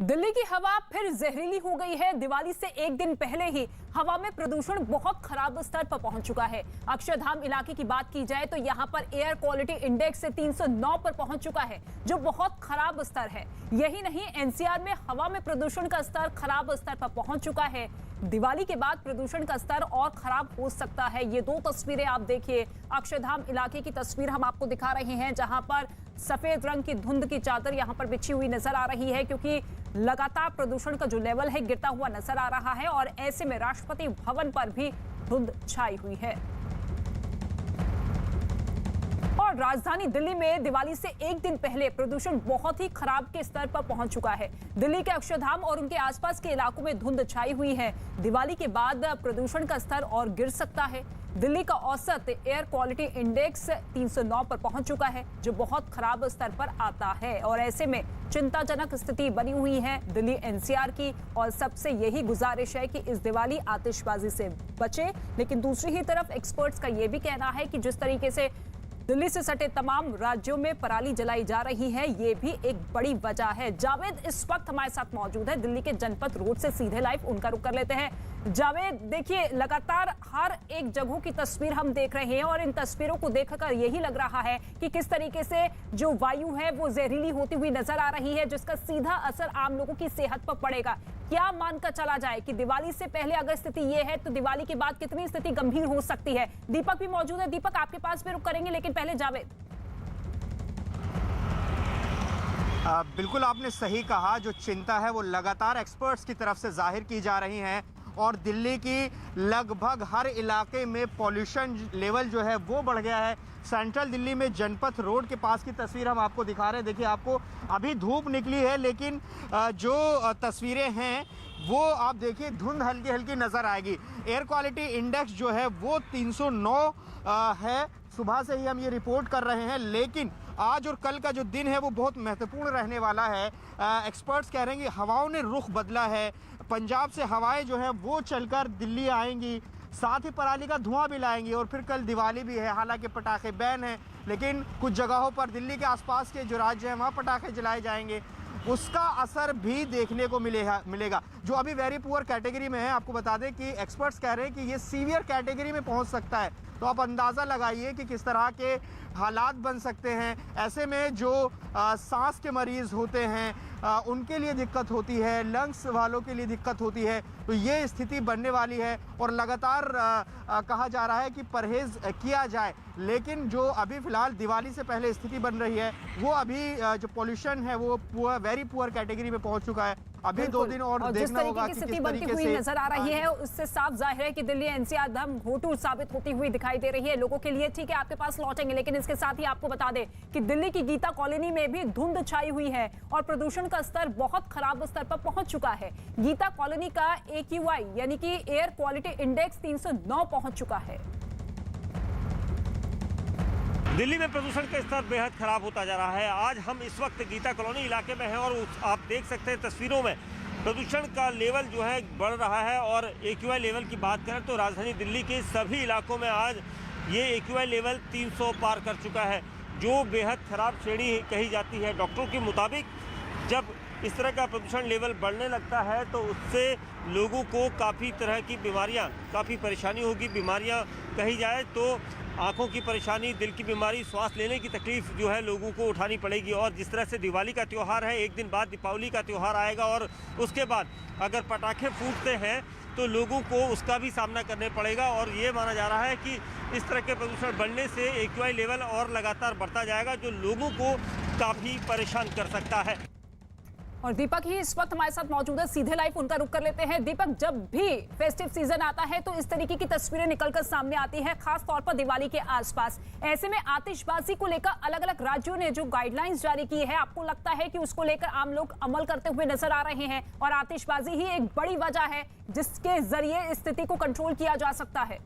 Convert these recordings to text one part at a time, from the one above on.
दिल्ली की हवा फिर जहरीली हो गई है। दिवाली से एक दिन पहले ही हवा में प्रदूषण बहुत खराब स्तर पर पहुंच चुका है। अक्षरधाम इलाके की बात की जाए तो यहां पर एयर क्वालिटी इंडेक्स से 309 पर पहुंच चुका है, जो बहुत खराब स्तर है। यही नहीं, एनसीआर में हवा में प्रदूषण का स्तर खराब स्तर पर पहुंच चुका है। दिवाली के बाद प्रदूषण का स्तर और खराब हो सकता है। ये दो तस्वीरें आप देखिए, अक्षरधाम इलाके की तस्वीर हम आपको दिखा रहे हैं, जहां पर सफेद रंग की धुंध की चादर यहां पर बिछी हुई नजर आ रही है, क्योंकि लगातार प्रदूषण का जो लेवल है गिरता हुआ नजर आ रहा है। और ऐसे में राष्ट्रपति भवन पर भी धुंध छाई हुई है। और राजधानी दिल्ली में दिवाली से एक दिन पहले प्रदूषण बहुत ही खराब के स्तर पर पहुंच चुका है। दिल्ली के अक्षरधाम और उनके आसपास के इलाकों में धुंध छाई हुई है। दिवाली के बाद प्रदूषण का स्तर और गिर सकता है। दिल्ली का औसत एयर क्वालिटी इंडेक्स 309 पर पहुंच चुका है, जो बहुत खराब स्तर पर आता है। और ऐसे में चिंताजनक स्थिति बनी हुई है दिल्ली एनसीआर की। और सबसे यही गुजारिश है कि इस दिवाली आतिशबाजी से बचे। लेकिन दूसरी ही तरफ एक्सपर्ट्स का यह भी कहना है कि जिस तरीके से दिल्ली से सटे तमाम राज्यों में पराली जलाई जा रही है, ये भी एक बड़ी वजह है। जावेद इस वक्त हमारे साथ मौजूद है दिल्ली के जनपथ रोड से, सीधे लाइव उनका रुख कर लेते हैं। जावेद, देखिए, लगातार हर एक जगहों की तस्वीर हम देख रहे हैं और इन तस्वीरों को देखकर यही लग रहा है कि किस तरीके से जो वायु है वो जहरीली होती हुई नजर आ रही है, जिसका सीधा असर आम लोगों की सेहत पर पड़ेगा। क्या मानकर चला जाए कि दिवाली से पहले अगर स्थिति ये है तो दिवाली के बाद कितनी स्थिति गंभीर हो सकती है? दीपक भी मौजूद है। दीपक, आपके पास भी रुख करेंगे, लेकिन पहले जावेद। बिल्कुल आपने सही कहा। जो चिंता है वो लगातार एक्सपर्ट्स की तरफ से जाहिर की जा रही है और दिल्ली की लगभग हर इलाके में पॉल्यूशन लेवल जो है वो बढ़ गया है। सेंट्रल दिल्ली में जनपथ रोड के पास की तस्वीर हम आपको दिखा रहे हैं। देखिए, आपको अभी धूप निकली है, लेकिन जो तस्वीरें हैं वो आप देखिए, धुंध हल्की हल्की नज़र आएगी। एयर क्वालिटी इंडेक्स जो है वो 309 है। सुबह से ही हम ये रिपोर्ट कर रहे हैं, लेकिन आज और कल का जो दिन है वो बहुत महत्वपूर्ण रहने वाला है। एक्सपर्ट्स कह रहे हैं कि हवाओं ने रुख बदला है। पंजाब से हवाएं जो हैं वो चलकर दिल्ली आएंगी, साथ ही पराली का धुआं भी लाएंगी। और फिर कल दिवाली भी है, हालांकि पटाखे बैन हैं, लेकिन कुछ जगहों पर दिल्ली के आसपास के जो राज्य हैं वहाँ पटाखे जलाए जाएंगे। उसका असर भी देखने को मिलेगा। जो अभी वेरी पुअर कैटेगरी में है, आपको बता दें कि एक्सपर्ट्स कह रहे हैं कि ये सीवियर कैटेगरी में पहुंच सकता है। तो आप अंदाज़ा लगाइए कि किस तरह के हालात बन सकते हैं। ऐसे में जो सांस के मरीज़ होते हैं उनके लिए दिक्कत होती है, लंग्स वालों के लिए दिक्कत होती है। तो ये स्थिति बनने वाली है और लगातार कहा जा रहा है कि परहेज़ किया जाए। लेकिन जो अभी फ़िलहाल दिवाली से पहले स्थिति बन रही है वो अभी जो पॉल्यूशन है वो वेरी पुअर कैटेगरी में पहुंच चुका है। अभी 2 दिन और देखना होगा कि किस तरीके से नजर आ रही है। उससे साफ जाहिर है कि दिल्ली एनसीआर दम घोटू साबित होती हुई दिखाई दे रही है लोगों के लिए। ठीक है, आपके पास लौटेंगे, लेकिन इसके साथ ही आपको बता दें कि दिल्ली की गीता कॉलोनी में भी धुंध छाई हुई है और प्रदूषण का स्तर बहुत खराब स्तर पर पहुंच चुका है। गीता कॉलोनी का AQI यानी कि एयर क्वालिटी इंडेक्स 309 पहुंच चुका है। दिल्ली में प्रदूषण का स्तर बेहद खराब होता जा रहा है। आज हम इस वक्त गीता कॉलोनी इलाके में हैं और आप देख सकते हैं तस्वीरों में प्रदूषण का लेवल जो है बढ़ रहा है। और AQI लेवल की बात करें तो राजधानी दिल्ली के सभी इलाकों में आज ये AQI लेवल 300 पार कर चुका है, जो बेहद खराब श्रेणी कही जाती है। डॉक्टरों के मुताबिक जब इस तरह का प्रदूषण लेवल बढ़ने लगता है तो उससे लोगों को काफ़ी तरह की बीमारियाँ, काफ़ी परेशानी होगी। बीमारियाँ कही जाए तो आँखों की परेशानी, दिल की बीमारी, श्वास लेने की तकलीफ जो है लोगों को उठानी पड़ेगी। और जिस तरह से दिवाली का त्यौहार है, एक दिन बाद दीपावली का त्यौहार आएगा और उसके बाद अगर पटाखे फूटते हैं तो लोगों को उसका भी सामना करने पड़ेगा। और ये माना जा रहा है कि इस तरह के प्रदूषण बढ़ने से AQI लेवल और लगातार बढ़ता जाएगा, जो लोगों को काफ़ी परेशान कर सकता है। और दीपक ही इस वक्त हमारे साथ मौजूद है, सीधे लाइव उनका रुख कर लेते हैं। दीपक, जब भी फेस्टिव सीजन आता है तो इस तरीके की तस्वीरें निकलकर सामने आती है, खास तौर पर दिवाली के आसपास। ऐसे में आतिशबाजी को लेकर अलग अलग राज्यों ने जो गाइडलाइंस जारी की है, आपको लगता है कि उसको लेकर आम लोग अमल करते हुए नजर आ रहे हैं और आतिशबाजी ही एक बड़ी वजह है जिसके जरिए स्थिति को कंट्रोल किया जा सकता है?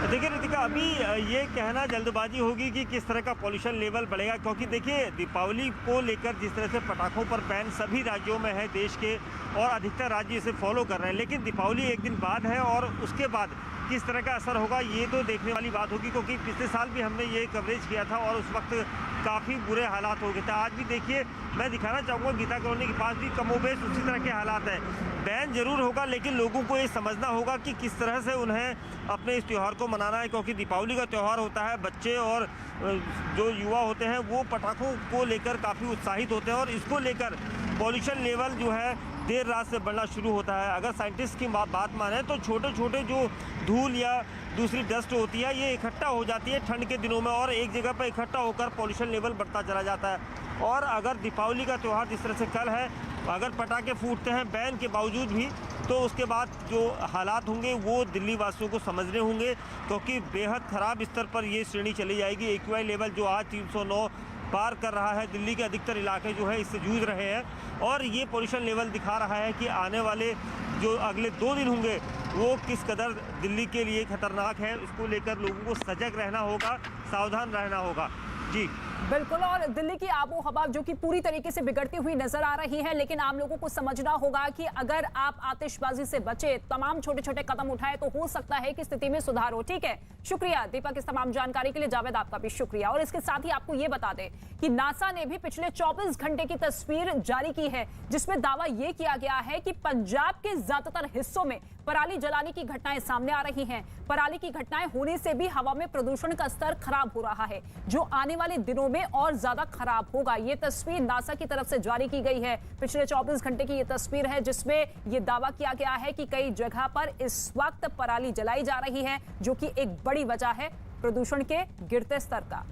देखिए रितिका, अभी ये कहना जल्दबाजी होगी कि किस तरह का पॉल्यूशन लेवल बढ़ेगा, क्योंकि देखिए दीपावली को लेकर जिस तरह से पटाखों पर बैन सभी राज्यों में है देश के और अधिकतर राज्य इसे फॉलो कर रहे हैं। लेकिन दीपावली एक दिन बाद है और उसके बाद किस तरह का असर होगा ये तो देखने वाली बात होगी, क्योंकि पिछले साल भी हमने ये कवरेज किया था और उस वक्त काफ़ी बुरे हालात हो गए थे। आज भी देखिए, मैं दिखाना चाहूँगा गीता कॉलोनी के पास भी कमोबेश उसी तरह के हालात हैं। बैन जरूर होगा, लेकिन लोगों को ये समझना होगा कि किस तरह से उन्हें अपने इस त्यौहार को मनाना है, क्योंकि दीपावली का त्यौहार होता है। बच्चे और जो युवा होते हैं वो पटाखों को लेकर काफ़ी उत्साहित होते हैं और इसको लेकर पॉल्यूशन लेवल जो है देर रात से बढ़ना शुरू होता है। अगर साइंटिस्ट की बात माने तो छोटे छोटे जो धूल या दूसरी डस्ट होती है ये इकट्ठा हो जाती है ठंड के दिनों में और एक जगह पर इकट्ठा होकर पॉल्यूशन लेवल बढ़ता चला जाता है। और अगर दीपावली का त्यौहार जिस तरह से कल है, अगर पटाखे फूटते हैं बैन के बावजूद भी, तो उसके बाद जो हालात होंगे वो दिल्ली वासियों को समझने होंगे, क्योंकि बेहद ख़राब स्तर पर ये श्रेणी चली जाएगी। AQI लेवल जो आज 309 पार कर रहा है, दिल्ली के अधिकतर इलाके जो है इससे जूझ रहे हैं और ये पोल्यूशन लेवल दिखा रहा है कि आने वाले जो अगले 2 दिन होंगे वो किस कदर दिल्ली के लिए खतरनाक है। इसको लेकर लोगों को सजग रहना होगा, सावधान रहना होगा। जी बिल्कुल, और दिल्ली की आबो हवा जो कि पूरी तरीके से बिगड़ती हुई नजर आ रही है, लेकिन आम लोगों को समझना होगा कि अगर आप आतिशबाजी से बचे, तमाम छोटे छोटे कदम उठाए तो हो सकता है कि स्थिति में सुधार हो। ठीक है, शुक्रिया दीपक इस तमाम जानकारी के लिए। जावेद आपका भी शुक्रिया। और इसके साथ ही आपको ये बता दें कि नासा ने भी पिछले 24 घंटे की तस्वीर जारी की है, जिसमें दावा यह किया गया है कि पंजाब के ज्यादातर हिस्सों में पराली जलाने की घटनाएं सामने आ रही हैं। पराली की घटनाएं होने से भी हवा में प्रदूषण का स्तर खराब हो रहा है, जो आने वाले दिनों में और ज्यादा खराब होगा। ये तस्वीर नासा की तरफ से जारी की गई है। पिछले 24 घंटे की ये तस्वीर है, जिसमें ये दावा किया गया है कि कई जगह पर इस वक्त पराली जलाई जा रही है, जो कि एक बड़ी वजह है प्रदूषण के गिरते स्तर का।